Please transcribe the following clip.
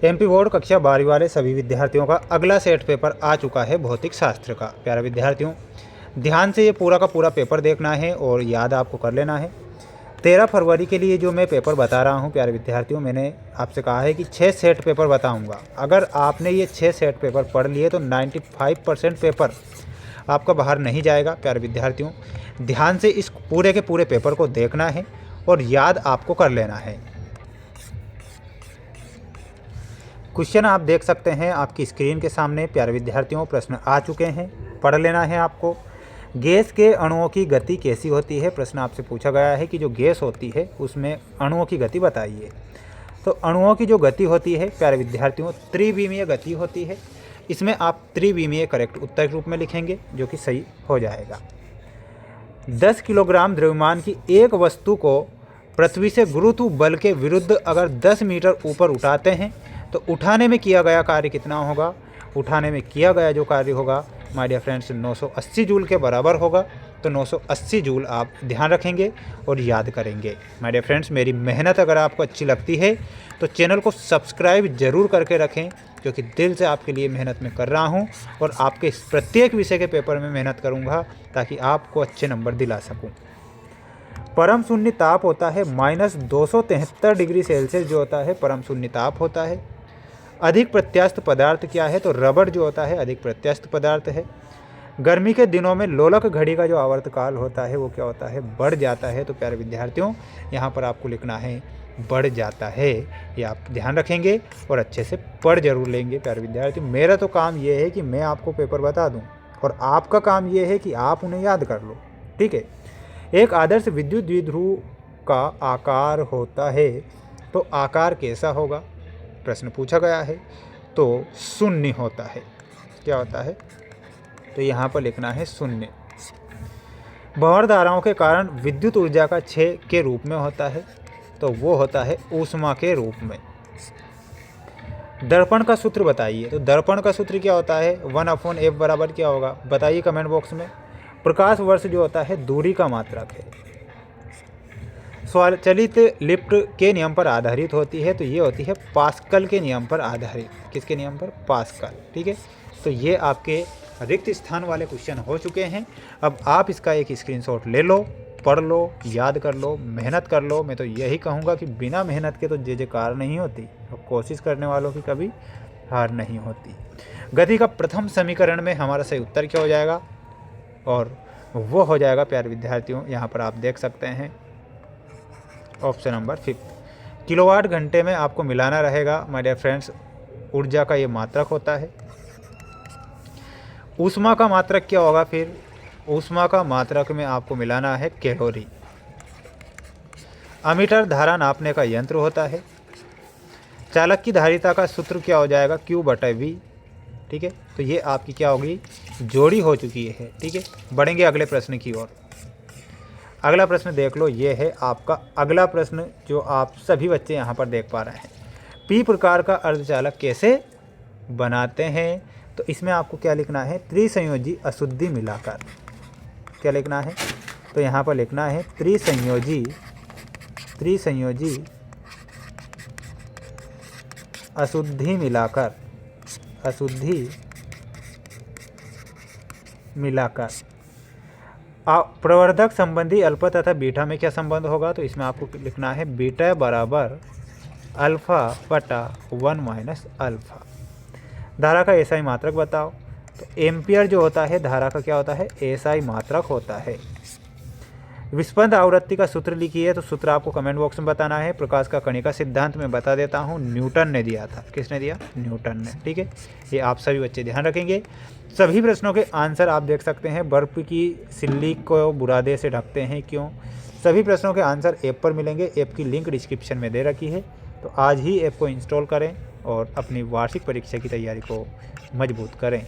MP board कक्षा 12वीं वाले सभी विद्यार्थियों का अगला सेट पेपर आ चुका है भौतिक शास्त्र का। प्यारे विद्यार्थियों, ध्यान से ये पूरा का पूरा पेपर देखना है और याद आपको कर लेना है। 13 फरवरी के लिए जो मैं पेपर बता रहा हूँ प्यारे विद्यार्थियों, मैंने आपसे कहा है कि 6 सेट पेपर बताऊँगा। अगर आपने ये 6 सेट पेपर पढ़ लिए तो 95% पेपर आपका बाहर नहीं जाएगा। प्यारे विद्यार्थियों, ध्यान से इस पूरे के पूरे पेपर को देखना है और याद आपको कर लेना है। क्वेश्चन आप देख सकते हैं आपकी स्क्रीन के सामने। प्यारे विद्यार्थियों, प्रश्न आ चुके हैं, पढ़ लेना है आपको। गैस के अणुओं की गति कैसी होती है? प्रश्न आपसे पूछा गया है कि जो गैस होती है उसमें अणुओं की गति बताइए। तो अणुओं की जो गति होती है प्यारे विद्यार्थियों, त्रिविमीय गति होती है। इसमें आप त्रिविमीय करेक्ट उत्तर के रूप में लिखेंगे जो कि सही हो जाएगा। 10 किलोग्राम द्रव्यमान की एक वस्तु को पृथ्वी से गुरुत्व बल के विरुद्ध अगर 10 मीटर ऊपर उठाते हैं तो उठाने में किया गया कार्य कितना होगा? उठाने में किया गया जो कार्य होगा माय डियर फ्रेंड्स 980 जूल के बराबर होगा। तो 980 जूल आप ध्यान रखेंगे और याद करेंगे। माय डियर फ्रेंड्स, मेरी मेहनत अगर आपको अच्छी लगती है तो चैनल को सब्सक्राइब जरूर करके रखें, क्योंकि दिल से आपके लिए मेहनत मैं कर रहा हूं और आपके इस प्रत्येक विषय के पेपर में मेहनत करूंगा ताकि आपको अच्छे नंबर दिला सकूं। परम शून्य ताप होता है -273 डिग्री सेल्सियस जो होता है परम शून्य ताप होता है। अधिक प्रत्यास्थ पदार्थ क्या है? तो रबड़ जो होता है अधिक प्रत्यास्थ पदार्थ है। गर्मी के दिनों में लोलक घड़ी का जो आवर्तकाल होता है वो क्या होता है? बढ़ जाता है। तो प्यारे विद्यार्थियों, यहाँ पर आपको लिखना है बढ़ जाता है। ये आप ध्यान रखेंगे और अच्छे से पढ़ जरूर लेंगे। प्यारे विद्यार्थियों, मेरा तो काम ये है कि मैं आपको पेपर बता दूँ और आपका काम ये है कि आप उन्हें याद कर लो। ठीक है। एक आदर्श विद्युत द्विध्रुव का आकार होता है, तो आकार कैसा होगा? प्रश्न पूछा गया है। तो शून्य होता है। क्या होता है? तो यहाँ पर लिखना है शून्य। भंवर धाराओं के कारण विद्युत ऊर्जा का क्षय के रूप में होता है, तो वो होता है ऊष्मा के रूप में। दर्पण का सूत्र बताइए। तो दर्पण का सूत्र क्या होता है? 1/f बराबर क्या होगा? बताइए कमेंट बॉक्स में। प्रकाश वर्ष जो होता है दूरी का मात्रक है। स्वचालित लिफ्ट के नियम पर आधारित होती है, तो ये होती है पास्कल के नियम पर आधारित। किसके नियम पर? पास्कल। ठीक है। तो ये आपके रिक्त स्थान वाले क्वेश्चन हो चुके हैं। अब आप इसका एक स्क्रीनशॉट ले लो, पढ़ लो, याद कर लो, मेहनत कर लो। मैं तो यही कहूँगा कि बिना मेहनत के तो जय कार नहीं होती और कोशिश करने वालों की कभी हार नहीं होती। गति का प्रथम समीकरण में हमारा सही उत्तर क्या हो जाएगा? और वो हो जाएगा प्यारे विद्यार्थियों, यहाँ पर आप देख सकते हैं ऑप्शन नंबर 5। किलोवाट घंटे में आपको मिलाना रहेगा माय डियर फ्रेंड्स। ऊर्जा का ये मात्रक होता है। ऊष्मा का मात्रक क्या होगा फिर? ऊष्मा का मात्रक में आपको मिलाना है कैलोरी। अमीटर धारा नापने का यंत्र होता है। चालक की धारिता का सूत्र क्या हो जाएगा? Q/V। ठीक है। तो ये आपकी क्या होगी? जोड़ी हो चुकी है। ठीक है। बढ़ेंगे अगले प्रश्न की ओर। अगला प्रश्न देख लो, ये है आपका अगला प्रश्न जो आप सभी बच्चे यहाँ पर देख पा रहे हैं। पी प्रकार का अर्धचालक कैसे बनाते हैं? तो इसमें आपको क्या लिखना है? त्रिसंयोजी अशुद्धि मिलाकर। क्या लिखना है? तो यहाँ पर लिखना है त्रिसंयोजी अशुद्धि मिलाकर। प्रवर्धक संबंधी अल्फा तथा बीटा में क्या संबंध होगा? तो इसमें आपको लिखना है बीटा बराबर α/1 - अल्फा। धारा का एसआई मात्रक बताओ। तो एम्पियर जो होता है धारा का क्या होता है? एसआई मात्रक होता है। विस्पंद आवृत्ति का सूत्र लिखिए। तो सूत्र आपको कमेंट बॉक्स में बताना है। प्रकाश का कणिका सिद्धांत में बता देता हूँ, न्यूटन ने दिया था। किसने दिया? न्यूटन ने। ठीक है। ये आप सभी बच्चे ध्यान रखेंगे। सभी प्रश्नों के आंसर आप देख सकते हैं। बर्फ की सिल्ली को बुरादे से ढकते हैं क्यों? सभी प्रश्नों के आंसर ऐप पर मिलेंगे। ऐप की लिंक डिस्क्रिप्शन में दे रखी है। तो आज ही ऐप को इंस्टॉल करें और अपनी वार्षिक परीक्षा की तैयारी को मजबूत करें।